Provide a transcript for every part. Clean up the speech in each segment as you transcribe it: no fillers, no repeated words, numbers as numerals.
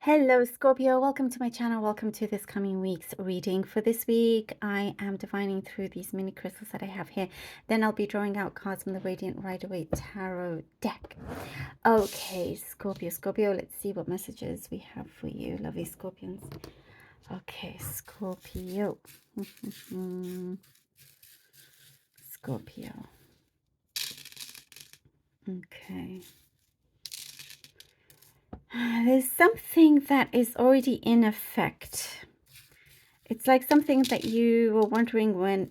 Hello, Scorpio. Welcome to my channel. Welcome to this coming week's reading. For this week, I am divining through these mini crystals that I have here. Then I'll be drawing out cards from the Radiant Rider-Waite Tarot deck. Okay, Scorpio, let's see what messages we have for you, lovely Scorpions. Okay, Scorpio. Scorpio. Okay. There's something that is already in effect. It's like something that you were wondering when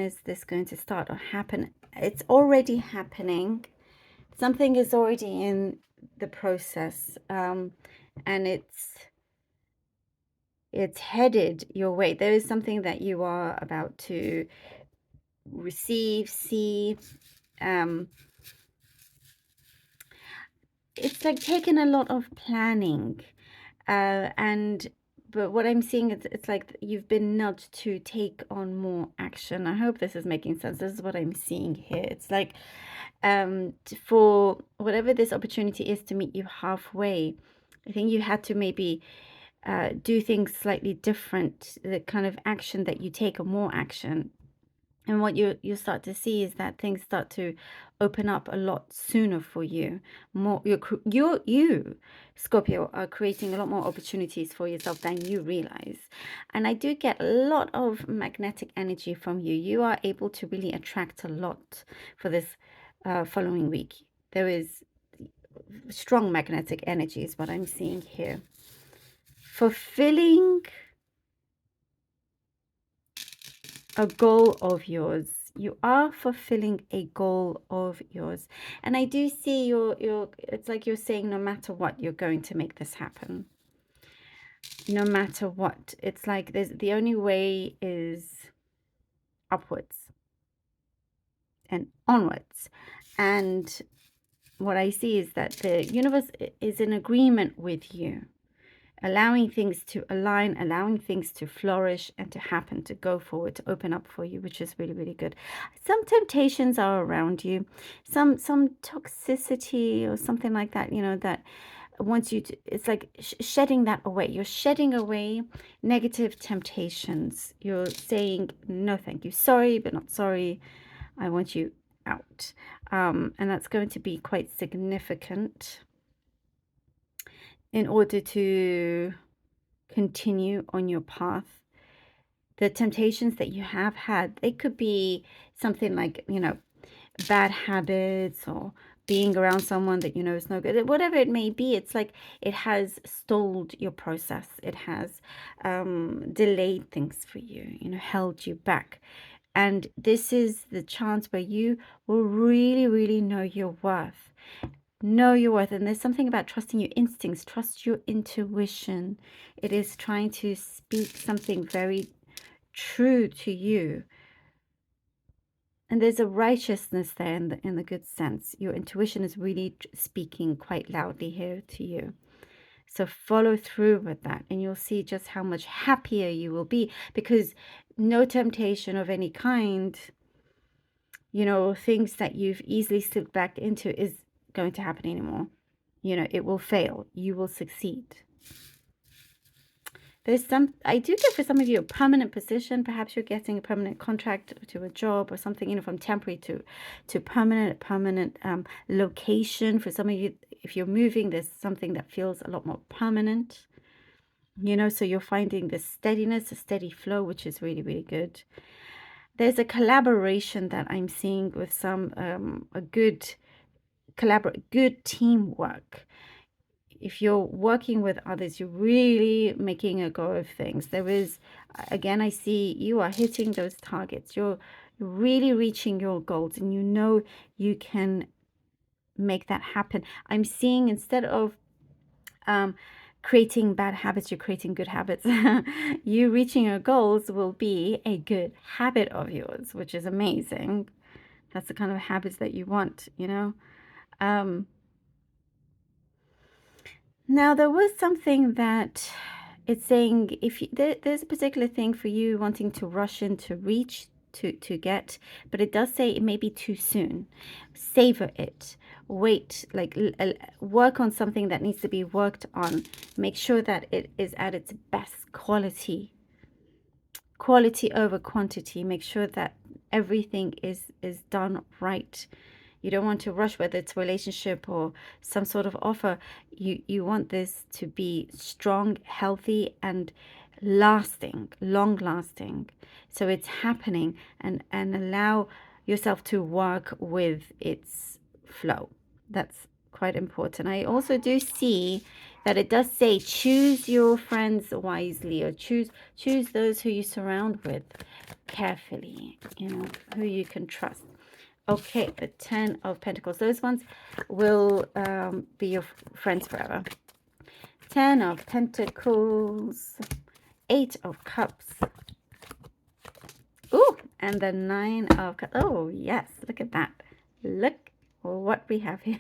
is this going to start or happen. It's already happening. Something is already in the process, and it's headed your way. There is something that you are about to receive, see. It's like taking a lot of planning, but what I'm seeing is it's like you've been nudged to take on more action. I hope this is making sense. This is what I'm seeing here. It's like for whatever this opportunity is to meet you halfway, I think you had to maybe do things slightly different. The kind of action that you take, or more action. And what you start to see is that things start to open up a lot sooner for you. You, Scorpio, are creating a lot more opportunities for yourself than you realize. And I do get a lot of magnetic energy from you. You are able to really attract a lot for this following week. There is strong magnetic energy is what I'm seeing here. Fulfilling a goal of yours. You are fulfilling a goal of yours. And I do see it's like you're saying, no matter what, you're going to make this happen. No matter what. It's like the only way is upwards and onwards. And what I see is that the universe is in agreement with you, allowing things to align, allowing things to flourish and to happen, to go forward, to open up for you, which is really, really good. Some temptations are around you, some toxicity or something like that, that wants you to, it's like shedding that away. You're shedding away negative temptations. You're saying, no, thank you. Sorry, but not sorry. I want you out. And that's going to be quite significant in order to continue on your path. The temptations that you have had, they could be something like, bad habits, or being around someone that is no good. Whatever it may be, it's like it has stalled your process. It has delayed things for you, held you back. And this is the chance where you will really, really know your worth. Know your worth. And there's something about trusting your instincts, trust your intuition. It is trying to speak something very true to you. And there's a righteousness there in the good sense. Your intuition is really speaking quite loudly here to you. So follow through with that, and you'll see just how much happier you will be, because no temptation of any kind, things that you've easily slipped back into is going to happen anymore. It will fail. You will succeed. I do get for some of you a permanent position. Perhaps you're getting a permanent contract to a job or something, from temporary to permanent location. For some of you, if you're moving, there's something that feels a lot more permanent, so you're finding this steadiness, a steady flow, which is really, really good. There's a collaboration that I'm seeing with some a good teamwork. If you're working with others, you're really making a go of things. There is, again, I see you are hitting those targets. You're really reaching your goals, and you can make that happen. I'm seeing, instead of creating bad habits, you're creating good habits. You reaching your goals will be a good habit of yours, which is amazing. That's the kind of habits that you want, Now, there was something that it's saying, if there's a particular thing for you wanting to rush in to reach, to get, but it does say it may be too soon. Savor it. wait, like work on something that needs to be worked on. Make sure that it is at its best quality. Quality over quantity. Make sure that everything is done right. You don't want to rush, whether it's a relationship or some sort of offer. You want this to be strong, healthy, and lasting, long lasting. So it's happening, and allow yourself to work with its flow. That's quite important. I also do see that it does say choose your friends wisely, or choose those who you surround with carefully, you know, who you can trust. Okay, the 10 of Pentacles. Those ones will be your friends forever. 10 of Pentacles. 8 of Cups. Ooh, and the 9 of Cups. Oh, yes, look at that. Look what we have here.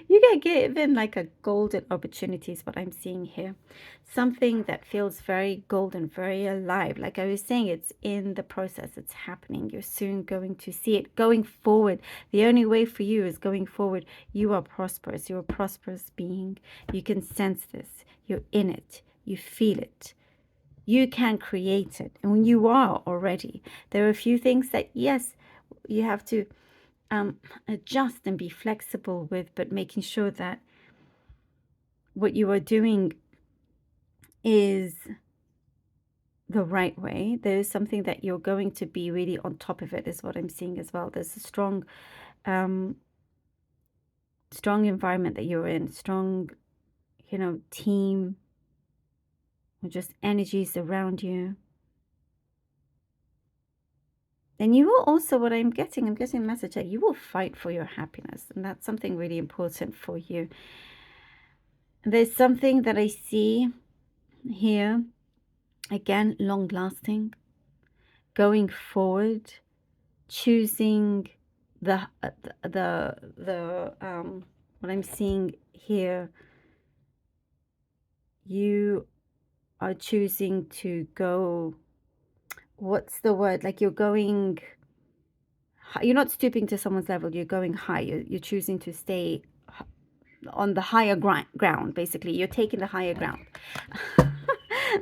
You get given like a golden opportunity is what I'm seeing here. Something that feels very golden, very alive. Like I was saying, it's in the process. It's happening. You're soon going to see it going forward. The only way for you is going forward. You are prosperous. You're a prosperous being. You can sense this. You're in it. You feel it. You can create it. And when you are already, there are a few things that, yes, you have to adjust and be flexible with, but making sure that what you are doing is the right way. There's something that you're going to be really on top of it, is what I'm seeing as well. There's a strong environment that you're in, strong, you know, team, or just energies around you. And you will also, what I'm getting a message that you will fight for your happiness. And that's something really important for you. There's something that I see here, again, long lasting, going forward, choosing what I'm seeing here. You are choosing to go, what's the word? Like you're going, you're not stooping to someone's level, you're going high. You're choosing to stay on the higher ground, basically. You're taking the higher ground.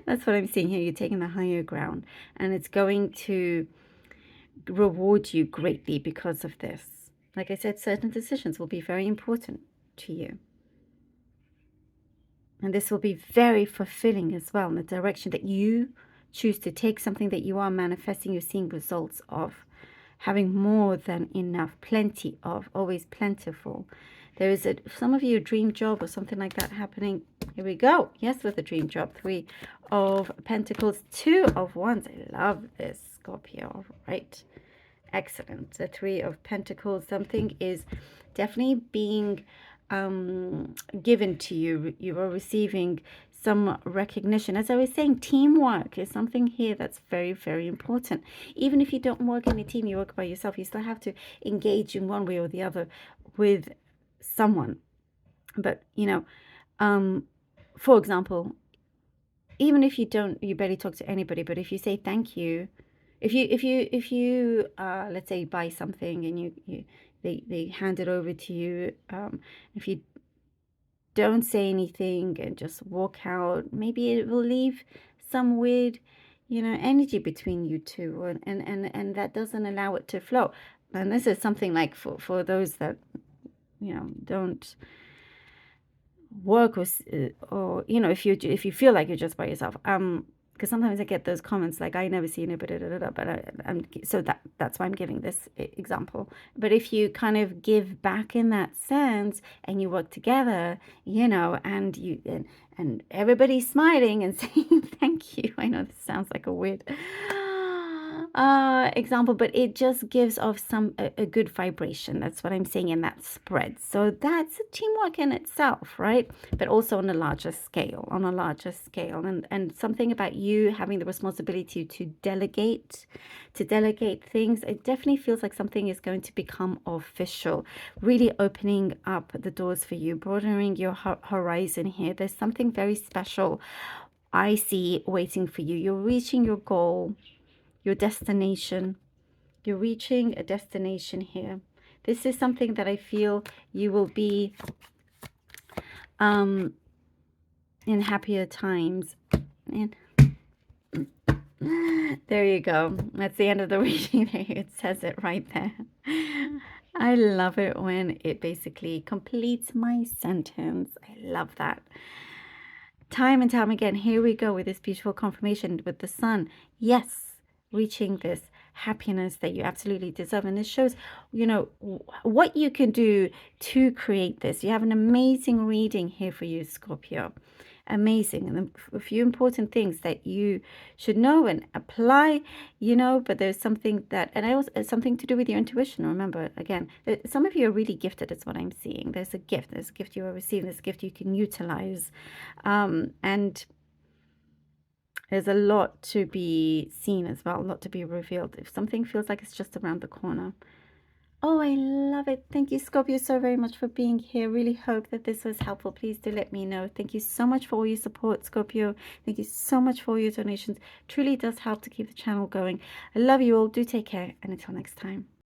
That's what I'm seeing here. You're taking the higher ground, and it's going to reward you greatly because of this. Like I said, certain decisions will be very important to you. And this will be very fulfilling as well, in the direction that you choose to take, something that you are manifesting, you're seeing results of, having more than enough, plenty of, always plentiful. There is some of you, a dream job or something like that happening. Here we go. Yes, with a dream job. 3 of Pentacles, 2 of Wands. I love this, Scorpio. Right. Excellent. The 3 of Pentacles. Something is definitely being given to you. You are receiving some recognition. As I was saying, teamwork is something here that's very, very important. Even if you don't work in a team, you work by yourself, you still have to engage in one way or the other with someone. But, you know, for example, even if you barely talk to anybody, but if you say thank you, if you let's say buy something and they hand it over to you, if you don't say anything and just walk out, maybe it will leave some weird, you know, energy between you two, and that doesn't allow it to flow. And this is something like for those that, you know, don't work with, or, you know, if you feel like you're just by yourself, because sometimes I get those comments like, I never seen it, but so that's why I'm giving this example. But if you kind of give back in that sense, and you work together, you know, and everybody's smiling and saying thank you. I know this sounds like a weird example, but it just gives off a good vibration. That's what I'm saying, and that spreads. So that's a teamwork in itself, right? But also on a larger scale, and something about you having the responsibility to delegate things. It definitely feels like something is going to become official, really opening up the doors for you, broadening your horizon here. There's something very special I see waiting for you. You're reaching your goal, your destination. You're reaching a destination here. This is something that I feel you will be in happier times. And there you go. That's the end of the reading. It says it right there. I love it when it basically completes my sentence. I love that. Time and time again, here we go with this beautiful confirmation with the sun. Yes, reaching this happiness that you absolutely deserve. And this shows, you know, what you can do to create this. You have an amazing reading here for you, Scorpio. Amazing. And a few important things that you should know and apply, you know, but there's something that, and I also, something to do with your intuition. Remember, again, some of you are really gifted. It's what I'm seeing. There's a gift you are receiving, there's a gift you can utilize. And there's a lot to be seen as well, a lot to be revealed. If something feels like it's just around the corner. Oh, I love it. Thank you, Scorpio, so very much for being here. Really hope that this was helpful. Please do let me know. Thank you so much for all your support, Scorpio. Thank you so much for all your donations. Truly does help to keep the channel going. I love you all. Do take care. And until next time.